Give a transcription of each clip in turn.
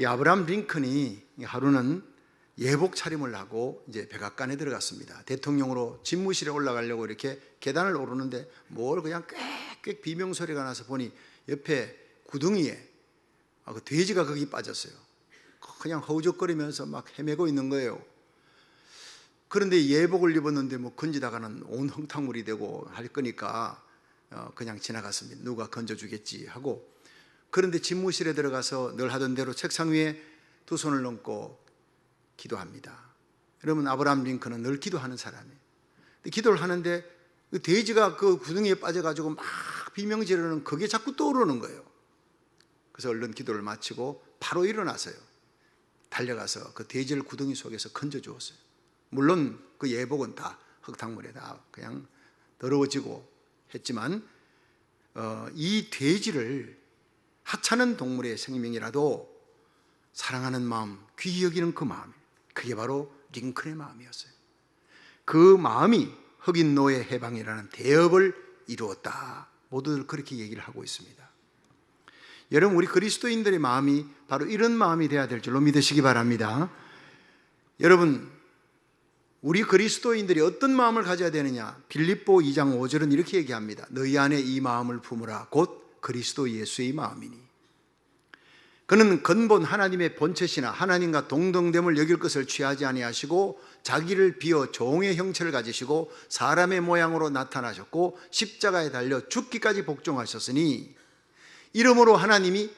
이 아브라함 링컨이 하루는 예복 차림을 하고 이제 백악관에 들어갔습니다. 대통령으로 집무실에 올라가려고 이렇게 계단을 오르는데 뭘 그냥 꽥꽥 비명소리가 나서 보니 옆에 구덩이에 그 돼지가 거기 빠졌어요. 그냥 허우적거리면서 막 헤매고 있는 거예요. 그런데 예복을 입었는데 뭐 건지다가는 온 흙탕물이 되고 할 거니까 그냥 지나갔습니다. 누가 건져주겠지 하고. 그런데 집무실에 들어가서 늘 하던 대로 책상 위에 두 손을 얹고 기도합니다. 여러분, 아브라함 링컨은 늘 기도하는 사람이에요. 기도를 하는데 그 돼지가 그 구덩이에 빠져가지고 막 비명 지르는 그게 자꾸 떠오르는 거예요. 그래서 얼른 기도를 마치고 바로 일어나서요, 달려가서 그 돼지를 구덩이 속에서 건져주었어요. 물론 그 예복은 다 흙탕물에 다 그냥 더러워지고 했지만 이 돼지를 하찮은 동물의 생명이라도 사랑하는 마음, 귀히 여기는 그 마음, 그게 바로 링컨의 마음이었어요. 그 마음이 흑인 노예 해방이라는 대업을 이루었다. 모두들 그렇게 얘기를 하고 있습니다. 여러분, 우리 그리스도인들의 마음이 바로 이런 마음이 되어야 될 줄로 믿으시기 바랍니다. 여러분, 우리 그리스도인들이 어떤 마음을 가져야 되느냐? 빌립보 2장 5절은 이렇게 얘기합니다. 너희 안에 이 마음을 품으라. 곧 그리스도 예수의 마음이니. 그는 근본 하나님의 본체시나 하나님과 동등됨을 여길 것을 취하지 아니하시고 자기를 비어 종의 형체를 가지시고 사람의 모양으로 나타나셨고 십자가에 달려 죽기까지 복종하셨으니, 이름으로 하나님이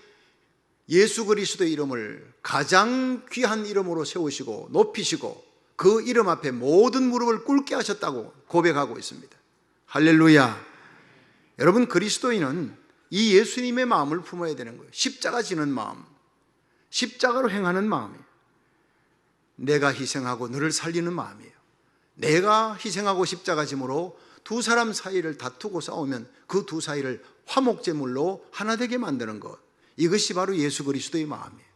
예수 그리스도의 이름을 가장 귀한 이름으로 세우시고 높이시고 그 이름 앞에 모든 무릎을 꿇게 하셨다고 고백하고 있습니다. 할렐루야. 여러분, 그리스도인은 이 예수님의 마음을 품어야 되는 거예요. 십자가 지는 마음, 십자가로 행하는 마음이에요. 내가 희생하고 너를 살리는 마음이에요. 내가 희생하고 십자가 짐으로 두 사람 사이를 다투고 싸우면 그 두 사이를 화목제물로 하나 되게 만드는 것, 이것이 바로 예수 그리스도의 마음이에요.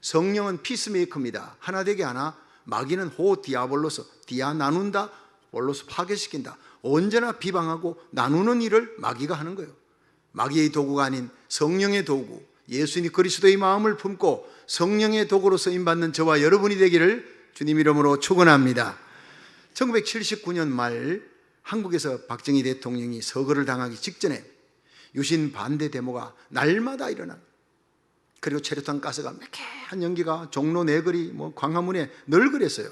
성령은 피스메이커입니다. 하나 되게 하나. 마귀는 호 디아볼로스, 디아 나눈다, 볼로스 파괴시킨다. 언제나 비방하고 나누는 일을 마귀가 하는 거예요. 마귀의 도구가 아닌 성령의 도구, 예수님 그리스도의 마음을 품고 성령의 도구로 쓰임받는 저와 여러분이 되기를 주님 이름으로 축원합니다. 1979년 말 한국에서 박정희 대통령이 서거를 당하기 직전에 유신 반대 데모가 날마다 일어납니다. 그리고 체류탄 가스가 매캐한 연기가 종로 내거리 광화문에 늘 그랬어요.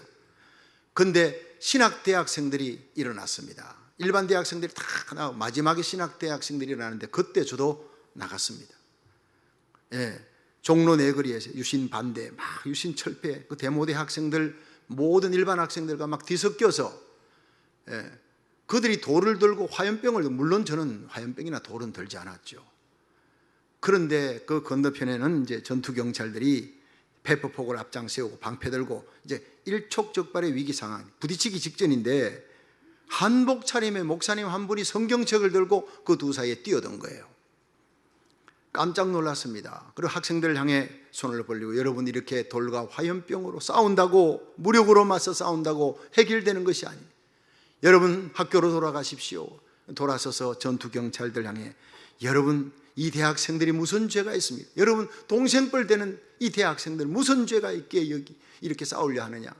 그런데 신학대학생들이 일어났습니다. 일반 대학생들이 다 나가고 마지막에 신학대학생들이 일어나는데 그때 저도 나갔습니다. 종로 내거리에서 유신 반대, 막 유신 철폐, 그 데모대 학생들, 모든 일반 학생들과 막 뒤섞여서 그들이 돌을 들고 화염병을, 물론 저는 화염병이나 돌은 들지 않았죠. 그런데 그 건너편에는 이제 전투경찰들이 페퍼폭을 앞장 세우고 방패 들고 이제 일촉즉발의 위기 상황, 부딪히기 직전인데 한복 차림의 목사님 한 분이 성경책을 들고 그 두 사이에 뛰어든 거예요. 깜짝 놀랐습니다. 그리고 학생들을 향해 손을 벌리고, 여러분, 이렇게 돌과 화염병으로 싸운다고, 무력으로 맞서 싸운다고 해결되는 것이 아니에요. 여러분, 학교로 돌아가십시오. 돌아서서 전투경찰들 향해, 여러분, 이 대학생들이 무슨 죄가 있습니까? 여러분, 동생뻘 되는 이 대학생들 무슨 죄가 있기에 여기 이렇게 싸우려 하느냐?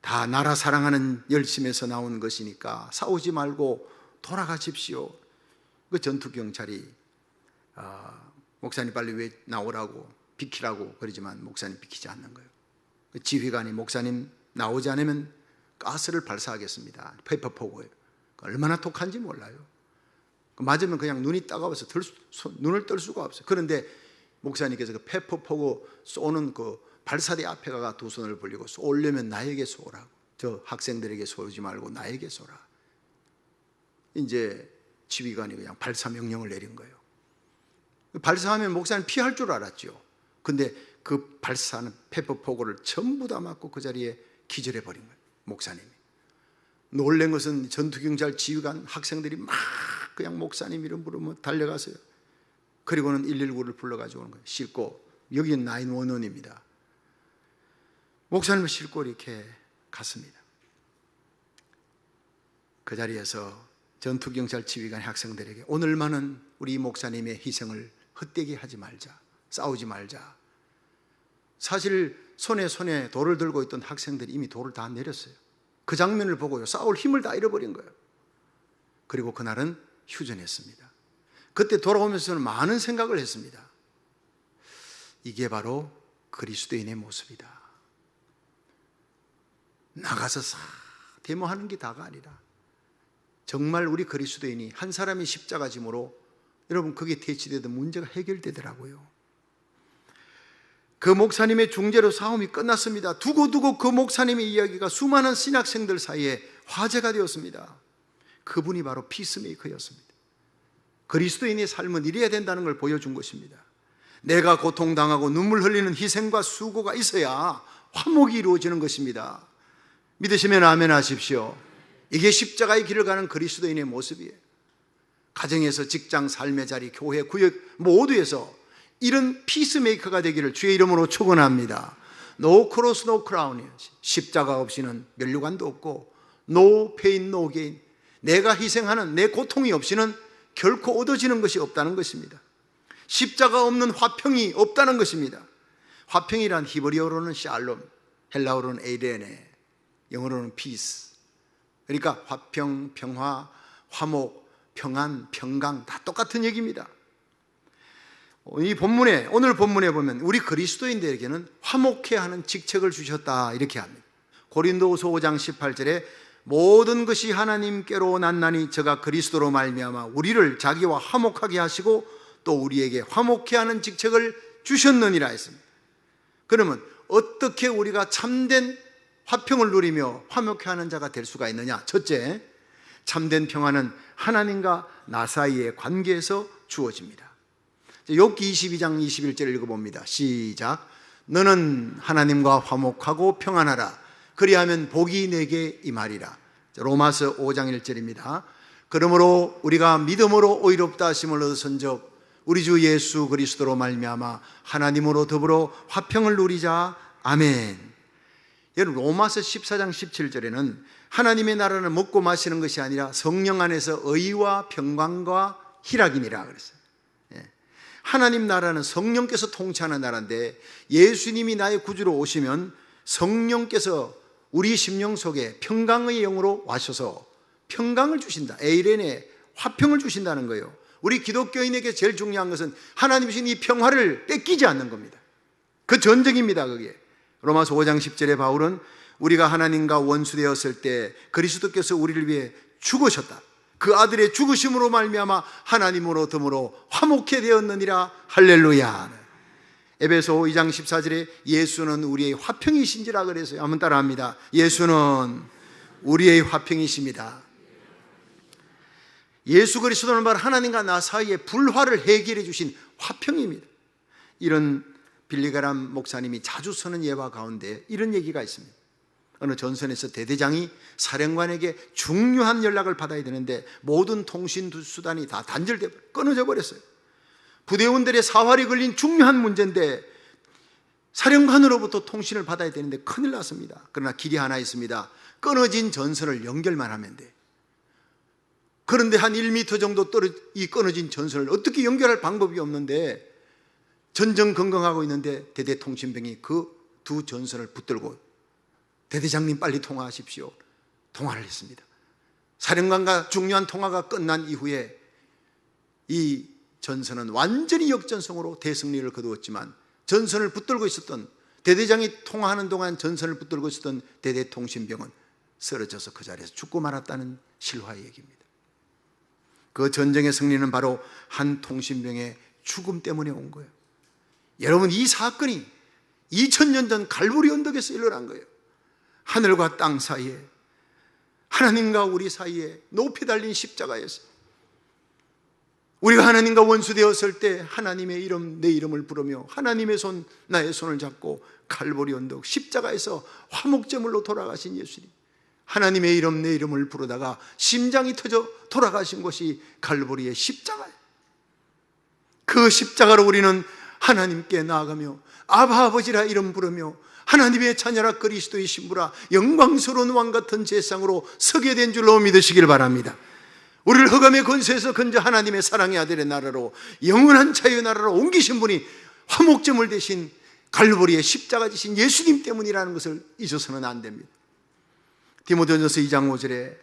다 나라 사랑하는 열심에서 나온 것이니까 싸우지 말고 돌아가십시오. 그 전투경찰이 목사님 빨리 왜 나오라고, 비키라고 그러지만 목사님 비키지 않는 거예요. 그 지휘관이 목사님 나오지 않으면 가스를 발사하겠습니다. 페퍼포고예요. 얼마나 독한지 몰라요. 맞으면 그냥 눈이 따가워서 눈을 뜰 수가 없어요. 그런데 목사님께서 그 페퍼포고 쏘는 그 발사대 앞에 가가 두 손을 벌리고, 쏘려면 나에게 쏘라고, 저 학생들에게 쏘지 말고 나에게 쏘라. 이제 지휘관이 그냥 발사 명령을 내린 거예요. 발사하면 목사님 피할 줄 알았죠. 근데 그 발사하는 페퍼포고를 전부 다 맞고 그 자리에 기절해 버린 거예요, 목사님이. 놀란 것은 전투경찰 지휘관 학생들이 막 그냥 목사님 이름 부르면 달려가서요. 그리고는 119를 불러가지고 오는 거예요. 싣고, 여기는 911입니다. 목사님을 싣고 이렇게 갔습니다. 그 자리에서 전투경찰 지휘관 학생들에게, 오늘만은 우리 목사님의 희생을 헛되게 하지 말자, 싸우지 말자. 사실 손에 돌을 들고 있던 학생들이 이미 돌을 다 내렸어요. 그 장면을 보고요, 싸울 힘을 다 잃어버린 거예요. 그리고 그날은 휴전했습니다. 그때 돌아오면서 저는 많은 생각을 했습니다. 이게 바로 그리스도인의 모습이다. 나가서 데모하는 게 다가 아니라 정말 우리 그리스도인이 한 사람이 십자가 짐으로 여러분 그게 대치되던 문제가 해결되더라고요. 그 목사님의 중재로 싸움이 끝났습니다. 두고두고 그 목사님의 이야기가 수많은 신학생들 사이에 화제가 되었습니다. 그분이 바로 피스메이커였습니다. 그리스도인의 삶은 이래야 된다는 걸 보여준 것입니다. 내가 고통당하고 눈물 흘리는 희생과 수고가 있어야 화목이 이루어지는 것입니다. 믿으시면 아멘 하십시오. 이게 십자가의 길을 가는 그리스도인의 모습이에요. 가정에서 직장, 삶의 자리, 교회, 구역 모두에서 이런 피스메이커가 되기를 주의 이름으로 축원합니다. No cross, no crown. 십자가 없이는 면류관도 없고 No pain, no gain. 내가 희생하는 내 고통이 없이는 결코 얻어지는 것이 없다는 것입니다. 십자가 없는 화평이 없다는 것입니다. 화평이란 히브리어로는 샬롬, 헬라어로는 에이레네, 영어로는 peace. 그러니까 화평, 평화, 화목, 평안, 평강 다 똑같은 얘기입니다. 이 본문에, 오늘 본문에 보면 우리 그리스도인들에게는 화목해야 하는 직책을 주셨다 이렇게 합니다. 고린도후서 5장 18절에 모든 것이 하나님께로 났나니 저가 그리스도로 말미암아 우리를 자기와 화목하게 하시고 또 우리에게 화목해 하는 직책을 주셨느니라 했습니다. 그러면 어떻게 우리가 참된 화평을 누리며 화목해 하는 자가 될 수가 있느냐? 첫째, 참된 평화는 하나님과 나 사이의 관계에서 주어집니다. 욥기 22장 21절을 읽어봅니다. 시작. 너는 하나님과 화목하고 평안하라. 그리하면 복이 내게 임하리라. 로마서 5장 1절입니다. 그러므로 우리가 믿음으로 의롭다 하심을 얻었은즉 우리 주 예수 그리스도로 말미암아 하나님으로 더불어 화평을 누리자. 아멘. 여러분, 로마서 14장 17절에는 하나님의 나라는 먹고 마시는 것이 아니라 성령 안에서 의와 평강과 희락이니라 그랬어요. 하나님 나라는 성령께서 통치하는 나라인데 예수님이 나의 구주로 오시면 성령께서 우리 심령 속에 평강의 영으로 와셔서 평강을 주신다. 에이레네, 화평을 주신다는 거예요. 우리 기독교인에게 제일 중요한 것은 하나님이 주신 이 평화를 뺏기지 않는 겁니다. 그 전쟁입니다. 그게 로마서 5장 10절에 바울은 우리가 하나님과 원수되었을 때 그리스도께서 우리를 위해 죽으셨다. 그 아들의 죽으심으로 말미암아 하나님으로 더불어 화목해 되었느니라. 할렐루야. 에베소 2장 14절에 예수는 우리의 화평이신지라 그래서요. 한번 따라합니다. 예수는 우리의 화평이십니다. 예수 그리스도는 바로 하나님과 나 사이의 불화를 해결해 주신 화평입니다. 이런 빌리그람 목사님이 자주 쓰는 예화 가운데 이런 얘기가 있습니다. 어느 전선에서 대대장이 사령관에게 중요한 연락을 받아야 되는데 모든 통신 수단이 다 단절돼 끊어져 버렸어요. 부대원들의 사활이 걸린 중요한 문제인데 사령관으로부터 통신을 받아야 되는데 큰일 났습니다. 그러나 길이 하나 있습니다. 끊어진 전선을 연결만 하면 돼. 그런데 한 1m 정도 이 끊어진 전선을 어떻게 연결할 방법이 없는데 전전긍긍하고 있는데 대대통신병이 그 두 전선을 붙들고 대대장님 빨리 통화하십시오. 통화를 했습니다. 사령관과 중요한 통화가 끝난 이후에 이 전선은 완전히 역전성으로 대승리를 거두었지만 전선을 붙들고 있었던 대대장이 통화하는 동안 전선을 붙들고 있었던 대대통신병은 쓰러져서 그 자리에서 죽고 말았다는 실화의 얘기입니다. 그 전쟁의 승리는 바로 한 통신병의 죽음 때문에 온 거예요. 여러분, 이 사건이 2000년 전 갈보리 언덕에서 일어난 거예요. 하늘과 땅 사이에, 하나님과 우리 사이에 높이 달린 십자가에서 우리가 하나님과 원수되었을 때 하나님의 이름, 내 이름을 부르며 하나님의 손, 나의 손을 잡고 갈보리 언덕 십자가에서 화목제물로 돌아가신 예수님, 하나님의 이름, 내 이름을 부르다가 심장이 터져 돌아가신 것이 갈보리의 십자가예요. 그 십자가로 우리는 하나님께 나아가며 아바 아버지라 이름 부르며 하나님의 자녀라 그리스도의 신부라 영광스러운 왕같은 제상으로 서게 된 줄로 믿으시길 바랍니다. 우리를 흑암의 권세에서 건져 하나님의 사랑의 아들의 나라로 영원한 자유의 나라로 옮기신 분이 화목제물 대신 갈보리에 십자가 지신 예수님 때문이라는 것을 잊어서는 안 됩니다. 디모데전서 2장 5절에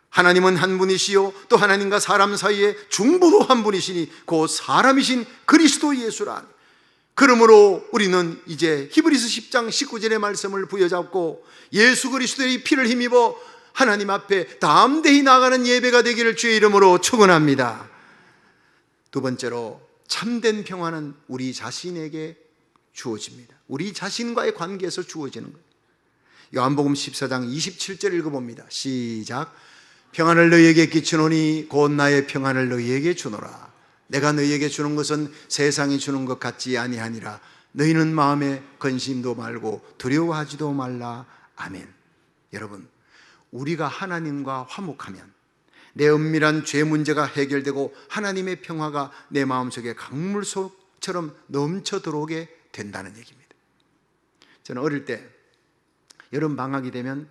하나님은 한 분이시요 또 하나님과 사람 사이에 중보도 한 분이시니 곧 사람이신 그리스도 예수라. 그러므로 우리는 이제 히브리서 10장 19절의 말씀을 부여잡고 예수 그리스도의 피를 힘입어 하나님 앞에 담대히 나아가는 예배가 되기를 주의 이름으로 축원합니다. 두 번째로 참된 평화는 우리 자신에게 주어집니다. 우리 자신과의 관계에서 주어지는 거예요. 요한복음 14장 27절 읽어봅니다. 시작. 평안을 너희에게 끼치노니 곧 나의 평안을 너희에게 주노라. 내가 너희에게 주는 것은 세상이 주는 것 같지 아니하니라. 너희는 마음에 근심도 말고 두려워하지도 말라. 아멘. 여러분, 우리가 하나님과 화목하면 내 은밀한 죄 문제가 해결되고 하나님의 평화가 내 마음속에 강물속처럼 넘쳐 들어오게 된다는 얘기입니다. 저는 어릴 때 여름 방학이 되면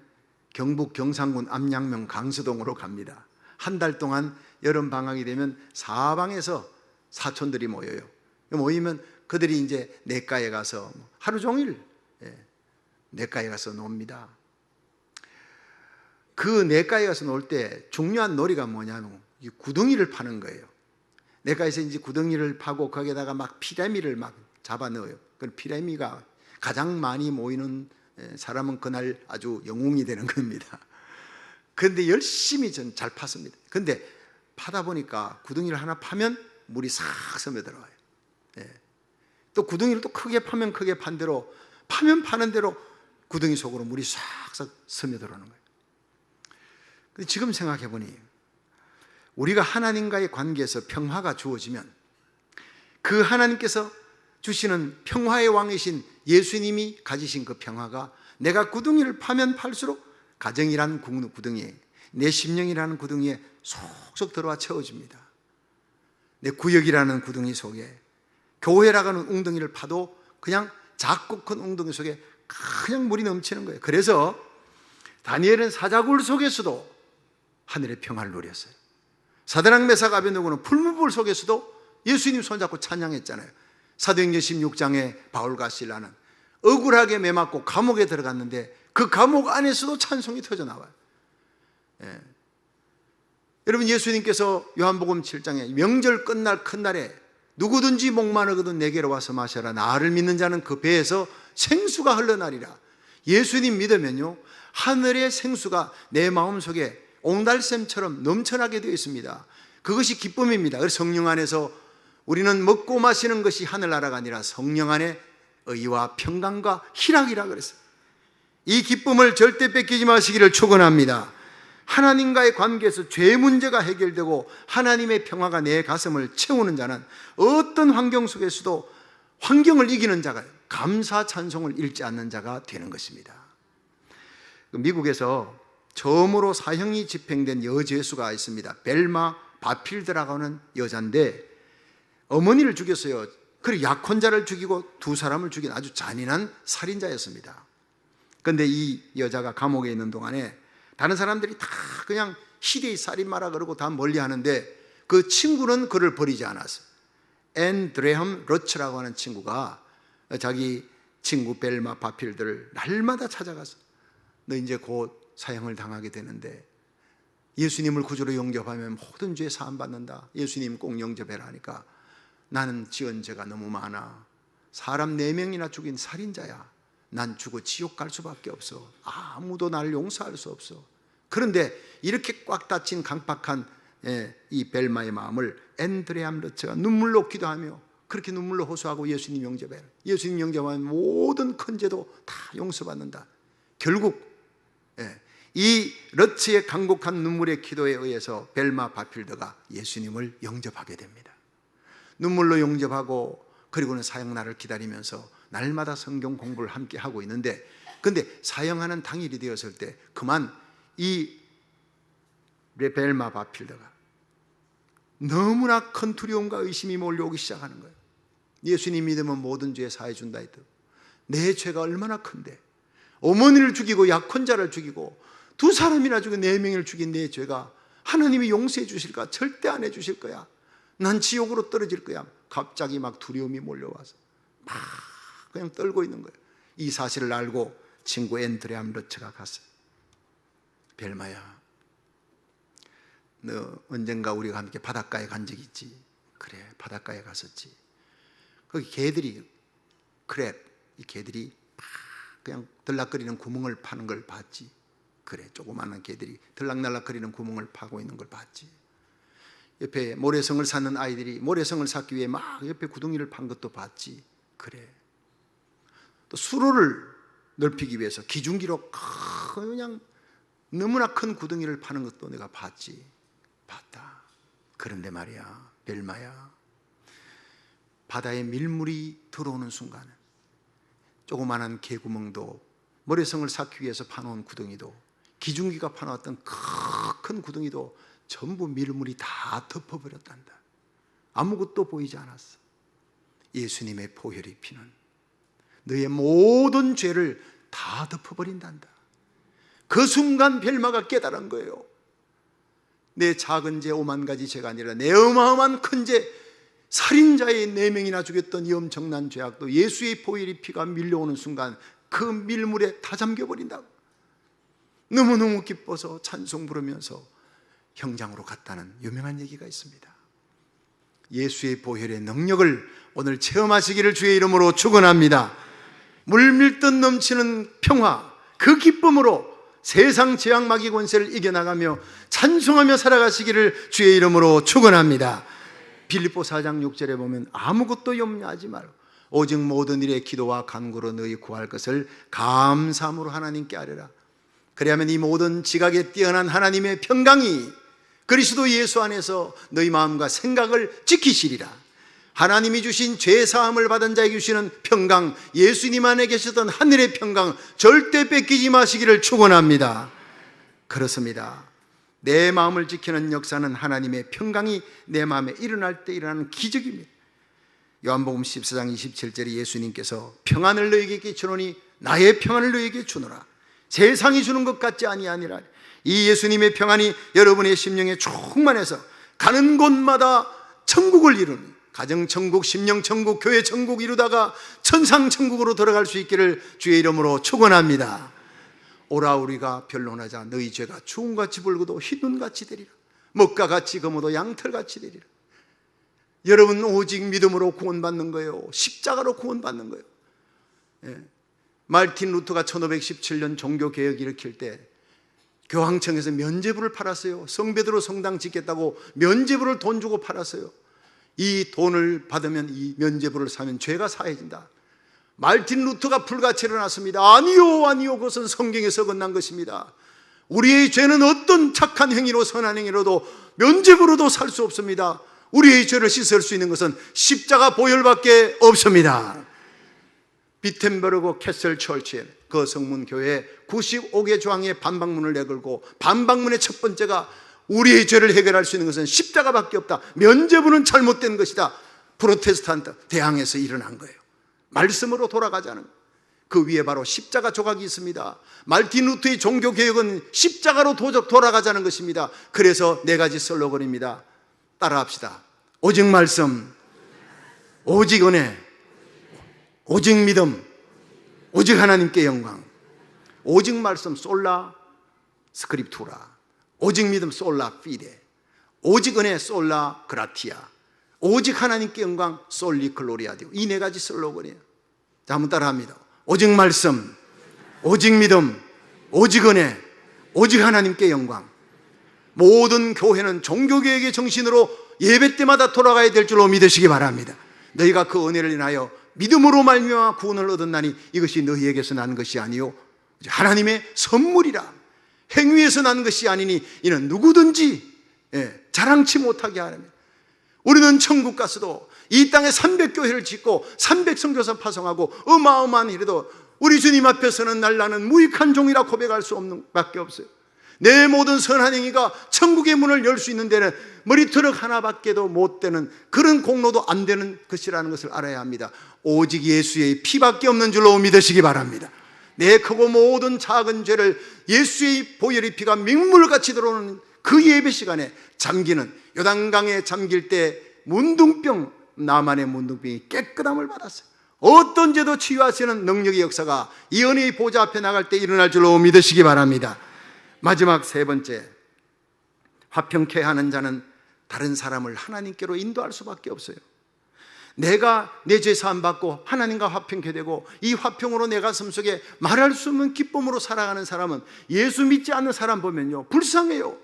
경북 경상군 암양면 강서동으로 갑니다. 한 달 동안 여름 방학이 되면 사방에서 사촌들이 모여요. 모이면 그들이 이제 냇가에 가서 하루 종일 냇가에 가서 놉니다. 그 냇가에 가서 놀 때 중요한 놀이가 뭐냐면 이 구덩이를 파는 거예요. 냇가에서 이제 구덩이를 파고 거기에다가 막 피라미를 막 잡아 넣어요. 그 피라미가 가장 많이 모이는 사람은 그날 아주 영웅이 되는 겁니다. 그런데 열심히 전 잘 팠습니다. 근데 파다 보니까 구덩이를 하나 파면 물이 싹 스며들어와요. 또 구덩이를 또 크게 파면 크게 판 대로 파면 파는 대로 구덩이 속으로 물이 싹싹 스며들어오는 거예요. 근데 지금 생각해 보니 우리가 하나님과의 관계에서 평화가 주어지면 그 하나님께서 주시는 평화의 왕이신 예수님이 가지신 그 평화가 내가 구덩이를 파면 팔수록 가정이라는 구덩이에, 내 심령이라는 구덩이에 속속 들어와 채워집니다. 내 구역이라는 구덩이 속에, 교회라는 웅덩이를 파도 그냥 작고 큰 웅덩이 속에 그냥 물이 넘치는 거예요. 그래서 다니엘은 사자굴 속에서도 하늘의 평화를 누렸어요. 사드락 메삭 아벤노고는 풀무불 속에서도 예수님 손잡고 찬양했잖아요. 사도행전 16장에 바울과 실라는 억울하게 매맞고 감옥에 들어갔는데 그 감옥 안에서도 찬송이 터져나와요. 여러분, 예수님께서 요한복음 7장에 명절 끝날 큰 날에 누구든지 목마르거든 내게로 와서 마셔라. 나를 믿는 자는 그 배에서 생수가 흘러나리라. 예수님 믿으면요, 하늘의 생수가 내 마음속에 옹달샘처럼 넘쳐나게 되어 있습니다. 그것이 기쁨입니다. 그래서 성령 안에서 우리는 먹고 마시는 것이 하늘나라가 아니라 성령 안에 의와 평강과 희락이라 그랬어요. 이 기쁨을 절대 뺏기지 마시기를 축원합니다. 하나님과의 관계에서 죄 문제가 해결되고 하나님의 평화가 내 가슴을 채우는 자는 어떤 환경 속에서도 환경을 이기는 자가, 감사 찬송을 잃지 않는 자가 되는 것입니다. 미국에서 처음으로 사형이 집행된 여죄수가 있습니다. 벨마 바필드라고 하는 여자인데 어머니를 죽였어요. 그리고 약혼자를 죽이고 두 사람을 죽인 아주 잔인한 살인자였습니다. 그런데 이 여자가 감옥에 있는 동안에 다른 사람들이 다 그냥 시대의 살인마라 그러고 다 멀리 하는데 그 친구는 그를 버리지 않았어요. 앤 드레함 러츠라고 하는 친구가 자기 친구 벨마 바필드를 날마다 찾아가서 너 이제 곧 사형을 당하게 되는데 예수님을 구주로 영접하면 모든 죄 사함 받는다. 예수님 꼭 영접해라 하니까 나는 지은 죄가 너무 많아. 사람 4명이나 죽인 살인자야. 난 죽어 지옥 갈 수밖에 없어. 아무도 나를 용서할 수 없어. 그런데 이렇게 꽉 닫힌 강팍한 이 벨마의 마음을 앤드레암 러츠가 눈물로 기도하며 그렇게 눈물로 호소하고 예수님 영접해라. 예수님 영접하면 모든 큰 죄도 다 용서받는다. 결국 이 러츠의 간곡한 눈물의 기도에 의해서 벨마 바필드가 예수님을 영접하게 됩니다. 눈물로 영접하고 그리고는 사형날을 기다리면서 날마다 성경 공부를 함께 하고 있는데, 근데 사형하는 당일이 되었을 때 그만 이 벨마 바필드가 너무나 큰 두려움과 의심이 몰려오기 시작하는 거예요. 예수님 믿으면 모든 죄 사해 준다 했더니 내 죄가 얼마나 큰데, 어머니를 죽이고 약혼자를 죽이고 두 사람이나 죽인 4명을 죽인 내 죄가 하나님이 용서해 주실까? 절대 안 해 주실 거야. 난 지옥으로 떨어질 거야. 갑자기 막 두려움이 몰려와서 막 그냥 떨고 있는 거예요. 이 사실을 알고 친구 앤드레암 러처가 갔어요. 벨마야, 너 언젠가 우리가 함께 바닷가에 간 적 있지? 그래, 바닷가에 갔었지. 거기 개들이, 크랩, 이 개들이 막 그냥 들락거리는 구멍을 파는 걸 봤지. 그래, 조그마한 개들이 들락날락거리는 구멍을 파고 있는 걸 봤지. 옆에 모래성을 쌓는 아이들이 모래성을 쌓기 위해 막 옆에 구덩이를 판 것도 봤지. 그래. 또 수로를 넓히기 위해서 기중기로 그냥 너무나 큰 구덩이를 파는 것도 내가 봤지. 봤다. 그런데 말이야, 벨마야, 바다에 밀물이 들어오는 순간 조그마한 개구멍도 모래성을 쌓기 위해서 파놓은 구덩이도 기중기가 파놓았던 큰 구덩이도 전부 밀물이 다 덮어버렸단다. 아무것도 보이지 않았어. 예수님의 보혈의 피는 너의 모든 죄를 다 덮어버린단다. 그 순간 벨마가 깨달은 거예요. 내 작은 죄 5만 가지 죄가 아니라 내 어마어마한 큰 죄, 살인자의 4명이나 죽였던 이 엄청난 죄악도 예수의 보혈의 피가 밀려오는 순간 그 밀물에 다 잠겨버린다고. 너무너무 기뻐서 찬송 부르면서 형장으로 갔다는 유명한 얘기가 있습니다. 예수의 보혈의 능력을 오늘 체험하시기를 주의 이름으로 축원합니다. 물밀듯 넘치는 평화, 그 기쁨으로 세상 재앙 마귀 권세를 이겨나가며 찬송하며 살아가시기를 주의 이름으로 축원합니다. 빌립보 4장 6절에 보면 아무것도 염려하지 말고 오직 모든 일에 기도와 간구로 너희 구할 것을 감사함으로 하나님께 아뢰라. 그리하면 이 모든 지각에 뛰어난 하나님의 평강이 그리스도 예수 안에서 너희 마음과 생각을 지키시리라. 하나님이 주신 죄사함을 받은 자에게 주시는 평강, 예수님 안에 계셨던 하늘의 평강 절대 뺏기지 마시기를 축원합니다. 그렇습니다. 내 마음을 지키는 역사는 하나님의 평강이 내 마음에 일어날 때 일어나는 기적입니다. 요한복음 14장 27절에 예수님께서 평안을 너에게 끼치노니 나의 평안을 너에게 주노라. 세상이 주는 것 같지 아니하니라. 이 예수님의 평안이 여러분의 심령에 충만해서 가는 곳마다 천국을 이루는, 가정천국, 심령천국, 교회천국 이루다가 천상천국으로 들어갈 수 있기를 주의 이름으로 축원합니다. 오라 우리가 변론하자. 너희 죄가 주홍같이 붉어도 흰눈같이 되리라. 먹가같이 검어도 양털같이 되리라. 여러분 오직 믿음으로 구원받는 거예요. 십자가로 구원받는 거예요. 말틴 루터가 1517년 종교개혁 일으킬 때 교황청에서 면죄부를 팔았어요. 성베드로 성당 짓겠다고 면죄부를 돈 주고 팔았어요. 이 돈을 받으면, 이 면죄부를 사면 죄가 사해진다. 말틴 루터가 불같이 일어났습니다. 아니요, 아니요, 그것은 성경에서 건난 것입니다. 우리의 죄는 어떤 착한 행위로 선한 행위로도 면죄부로도 살 수 없습니다. 우리의 죄를 씻을 수 있는 것은 십자가 보혈밖에 없습니다. 비텐버그 캐슬 철치에, 그 성문 교회 95개 조항의 반박문을 내걸고 반박문의 첫 번째가 우리의 죄를 해결할 수 있는 것은 십자가밖에 없다. 면죄부는 잘못된 것이다. 프로테스탄트 대항에서 일어난 거예요. 말씀으로 돌아가자는, 그 위에 바로 십자가 조각이 있습니다. 말틴 루터의 종교개혁은 십자가로 돌아가자는 것입니다. 그래서 4가지 슬로건입니다. 따라합시다. 오직 말씀, 오직 은혜, 오직 믿음, 오직 하나님께 영광. 오직 말씀 솔라 스크립투라, 오직 믿음 솔라 피데, 오직 은혜 솔라 그라티아, 오직 하나님께 영광 솔리 글로리아디오. 이 4가지 슬로건이에요. 자, 한번 따라합니다. 오직 말씀, 오직 믿음, 오직 은혜, 오직 하나님께 영광. 모든 교회는 종교개혁의 정신으로 예배 때마다 돌아가야 될 줄로 믿으시기 바랍니다. 너희가 그 은혜를 인하여 믿음으로 말미암아 구원을 얻었나니 이것이 너희에게서 난 것이 아니요 하나님의 선물이라. 행위에서 난 것이 아니니 이는 누구든지 자랑치 못하게 하라며. 우리는 천국 가서도 이 땅에 300교회를 짓고 300선교사 파송하고 어마어마한 일에도 우리 주님 앞에서는 나는 무익한 종이라 고백할 수 없는 밖에 없어요. 내 모든 선한 행위가 천국의 문을 열 수 있는 데는 머리털럭 하나밖에도 못 되는, 그런 공로도 안 되는 것이라는 것을 알아야 합니다. 오직 예수의 피밖에 없는 줄로 믿으시기 바랍니다. 내 크고 모든 작은 죄를 예수의 보혈의 피가 맹물같이 들어오는 그 예배 시간에 잠기는, 요단강에 잠길 때 문둥병, 나만의 문둥병이 깨끗함을 받았어요. 어떤 죄도 치유하시는 능력의 역사가 이 은혜의 보좌 앞에 나갈 때 일어날 줄로 믿으시기 바랍니다. 마지막 세 번째, 화평케 하는 자는 다른 사람을 하나님께로 인도할 수밖에 없어요. 내가 내 죄 사함 받고 하나님과 화평케 되고 이 화평으로 내 가슴 속에 말할 수 없는 기쁨으로 살아가는 사람은, 예수 믿지 않는 사람 보면요 불쌍해요.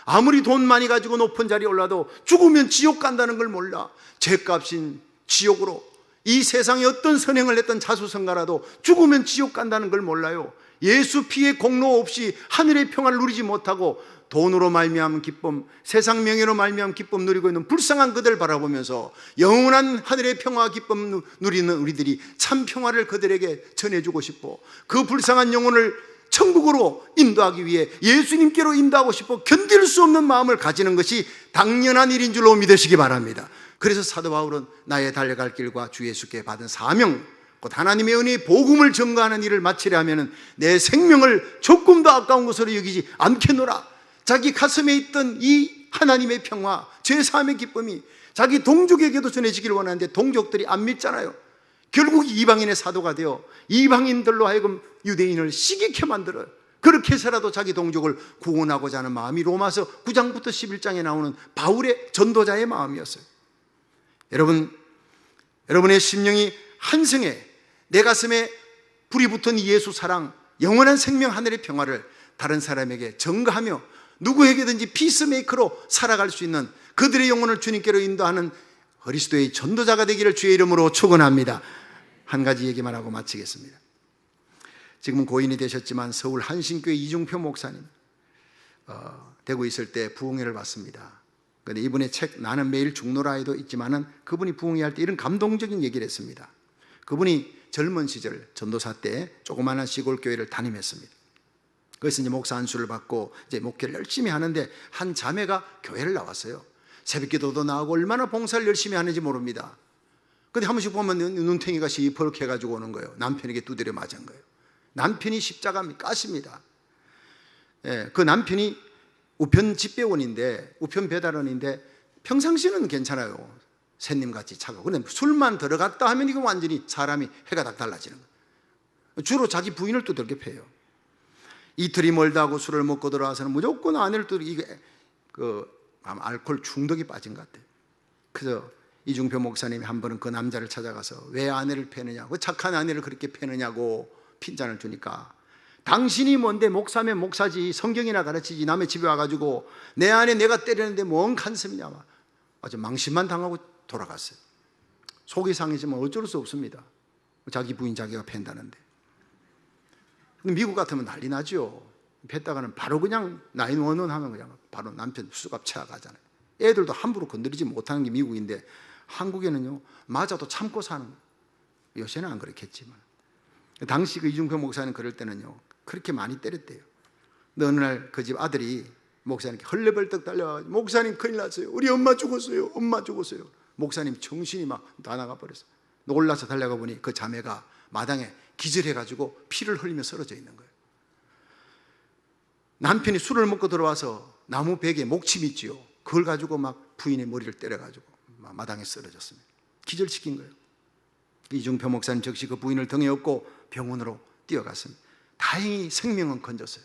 아무리 돈 많이 가지고 높은 자리에 올라도 죽으면 지옥 간다는 걸 몰라. 죄값인 지옥으로, 이 세상에 어떤 선행을 했던 자수성가라도 죽으면 지옥 간다는 걸 몰라요. 예수 피의 공로 없이 하늘의 평화를 누리지 못하고 돈으로 말미암은 기쁨, 세상 명예로 말미암은 기쁨 누리고 있는 불쌍한 그들 바라보면서 영원한 하늘의 평화와 기쁨 누리는 우리들이 참 평화를 그들에게 전해주고 싶어, 그 불쌍한 영혼을 천국으로 인도하기 위해 예수님께로 인도하고 싶어 견딜 수 없는 마음을 가지는 것이 당연한 일인 줄로 믿으시기 바랍니다. 그래서 사도 바울은 나의 달려갈 길과 주 예수께 받은 사명, 곧 하나님의 은혜의 복음을 전가하는 일을 마치려 하면 내 생명을 조금도 아까운 것으로 여기지 않겠노라. 자기 가슴에 있던 이 하나님의 평화, 죄사함의 기쁨이 자기 동족에게도 전해지기를 원하는데 동족들이 안 믿잖아요. 결국 이방인의 사도가 되어 이방인들로 하여금 유대인을 시기케 만들어요. 그렇게 해서라도 자기 동족을 구원하고자 하는 마음이 로마서 9장부터 11장에 나오는 바울의 전도자의 마음이었어요. 여러분의 심령이 한성에 내 가슴에 불이 붙은 예수 사랑, 영원한 생명 하늘의 평화를 다른 사람에게 전가하며 누구에게든지 피스메이커로 살아갈 수 있는, 그들의 영혼을 주님께로 인도하는 그리스도의 전도자가 되기를 주의 이름으로 축원합니다. 한 가지 얘기만 하고 마치겠습니다. 지금은 고인이 되셨지만 서울 한신교회 이중표 목사님 되고 있을 때 부흥회를 봤습니다. 그런데 이분의 책 나는 매일 죽노라에도 있지만은 그분이 부흥회 할 때 이런 감동적인 얘기를 했습니다. 그분이 젊은 시절 전도사 때 조그마한 시골 교회를 담임했습니다. 그래서 이제 목사 안수를 받고 이제 목회를 열심히 하는데 한 자매가 교회를 나왔어요. 새벽기도도 나오고 얼마나 봉사를 열심히 하는지 모릅니다. 근데 한 번씩 보면 눈탱이가 시퍼렇게 해가지고 오는 거예요. 남편에게 두드려 맞은 거예요. 남편이 십자가 까십니다. 그 남편이 우편 집배원인데, 우편 배달원인데 평상시는 괜찮아요. 새님같이 차가워. 근데 술만 들어갔다 하면 이거 완전히 사람이 해가 딱 달라지는 거예요. 주로 자기 부인을 두들겨 패요. 이틀이 멀다 하고 술을 먹고 들어와서는 무조건 아내를 두들겨, 아마 알코올 중독이 빠진 것 같아요. 그래서 이중표 목사님이 한 번은 그 남자를 찾아가서 왜 아내를 패느냐고, 착한 아내를 그렇게 패느냐고 핀잔을 주니까, 당신이 뭔데 목사면 목사지, 성경이나 가르치지, 남의 집에 와가지고 내 아내 내가 때리는데 뭔 간섭이냐, 아주 망신만 당하고 돌아갔어요. 속이 상해지면 어쩔 수 없습니다. 자기 부인 자기가 팬다는데. 미국 같으면 난리 나죠. 팼다가는 바로 그냥 911 하면 그냥 바로 남편 수갑 채워가잖아요. 애들도 함부로 건드리지 못하는 게 미국인데, 한국에는요 맞아도 참고 사는 거예요. 요새는 안 그렇겠지만 당시 그 이중표 목사님 그럴 때는요 그렇게 많이 때렸대요. 근데 어느 날 그 집 아들이 목사님께 헐레벌떡 달려와가지고, 목사님 큰일 났어요. 우리 엄마 죽었어요. 엄마 죽었어요. 목사님 정신이 막 다 나가버렸어요. 놀라서 달려가 보니 그 자매가 마당에 기절해가지고 피를 흘리며 쓰러져 있는 거예요. 남편이 술을 먹고 들어와서 나무 벽에 목침 있지요. 그걸 가지고 막 부인의 머리를 때려가지고 마당에 쓰러졌습니다. 기절시킨 거예요. 이중표 목사님 즉시 그 부인을 등에 업고 병원으로 뛰어갔습니다. 다행히 생명은 건졌어요.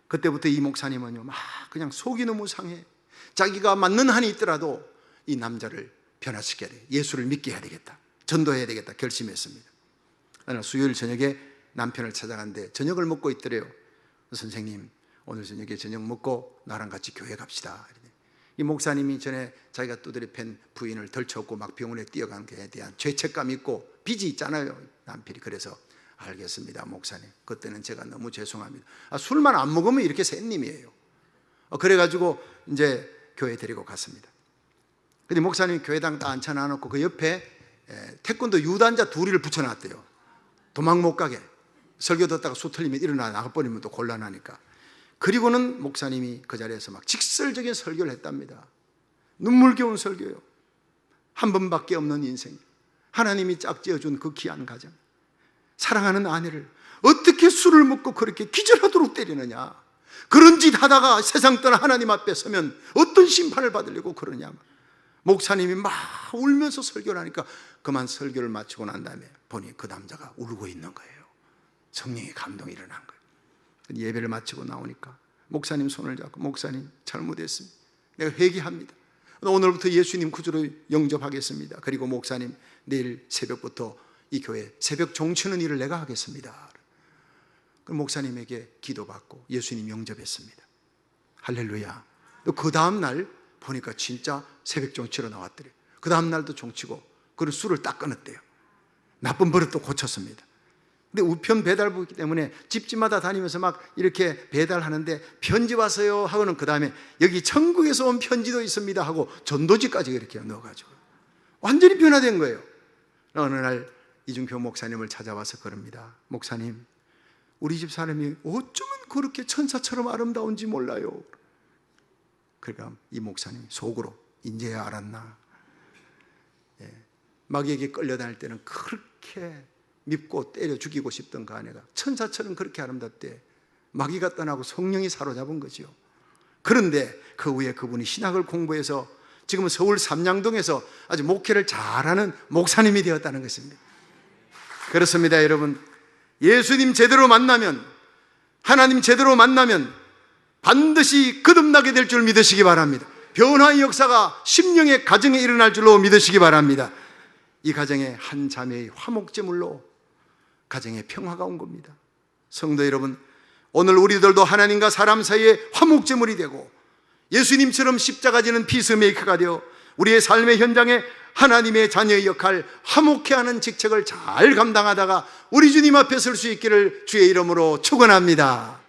그때부터 이 목사님은요 막 그냥 속이 너무 상해. 자기가 맞는 한이 있더라도 이 남자를 변화시켜야 돼. 예수를 믿게 해야 되겠다. 전도해야 되겠다 결심했습니다. 어느 수요일 저녁에 남편을 찾아갔는데 저녁을 먹고 있더래요. 선생님, 오늘 저녁에 저녁 먹고 나랑 같이 교회 갑시다. 이 목사님이 전에 자기가 두드려 팬 부인을 덜쳐업고 막 병원에 뛰어간 것에 대한 죄책감이 있고 빚이 있잖아요, 남편이. 그래서 알겠습니다, 목사님. 그때는 제가 너무 죄송합니다. 술만 안 먹으면 이렇게 샌님이에요. 그래가지고 이제 교회 데리고 갔습니다. 근데 목사님이 교회당 딱 앉혀놔놓고 그 옆에 태권도 유단자 둘이를 붙여놨대요. 도망 못 가게. 설교 듣다가 수 틀리면 일어나 나가버리면 또 곤란하니까. 그리고는 목사님이 그 자리에서 막 직설적인 설교를 했답니다. 눈물겨운 설교예요. 한 번밖에 없는 인생, 하나님이 짝지어준 그 귀한 가정, 사랑하는 아내를 어떻게 술을 먹고 그렇게 기절하도록 때리느냐, 그런 짓 하다가 세상 떠나 하나님 앞에 서면 어떤 심판을 받으려고 그러냐. 목사님이 막 울면서 설교를 하니까 그만 설교를 마치고 난 다음에 보니 그 남자가 울고 있는 거예요. 성령의 감동이 일어난 거예요. 예배를 마치고 나오니까 목사님 손을 잡고, 목사님 잘못했습니다. 내가 회개합니다. 오늘부터 예수님 구주로 영접하겠습니다. 그리고 목사님 내일 새벽부터 이 교회 새벽 종치는 일을 내가 하겠습니다. 그 목사님에게 기도받고 예수님 영접했습니다. 할렐루야. 그 다음날 보니까 진짜 새벽 종치러 나왔더래요. 그 다음날도 종치고 그리고 술을 딱 끊었대요. 나쁜 버릇도 고쳤습니다. 근데 우편 배달부이기 때문에 집집마다 다니면서 막 이렇게 배달하는데 편지 왔어요 하고는 그 다음에 여기 천국에서 온 편지도 있습니다 하고 전도지까지 이렇게 넣어가지고 완전히 변화된 거예요. 어느 날 이중표 목사님을 찾아와서 그럽니다. 목사님, 우리 집 사람이 어쩌면 그렇게 천사처럼 아름다운지 몰라요. 그러니까 이 목사님이 속으로 이제야 알았나. 마귀에게 끌려다닐 때는 그렇게 밉고 때려 죽이고 싶던 그 아내가 천사처럼 그렇게 아름답대 마귀가 떠나고 성령이 사로잡은 거죠. 그런데 그 후에 그분이 신학을 공부해서 지금은 서울 삼양동에서 아주 목회를 잘하는 목사님이 되었다는 것입니다. 그렇습니다, 여러분. 예수님 제대로 만나면, 하나님 제대로 만나면 반드시 거듭나게 될 줄 믿으시기 바랍니다. 변화의 역사가 심령의 가정에 일어날 줄로 믿으시기 바랍니다. 이 가정에 한 자매의 화목제물로 가정에 평화가 온 겁니다. 성도 여러분, 오늘 우리들도 하나님과 사람 사이에 화목제물이 되고 예수님처럼 십자가 지는 피스메이커가 되어 우리의 삶의 현장에 하나님의 자녀의 역할, 화목케 하는 직책을 잘 감당하다가 우리 주님 앞에 설 수 있기를 주의 이름으로 축원합니다.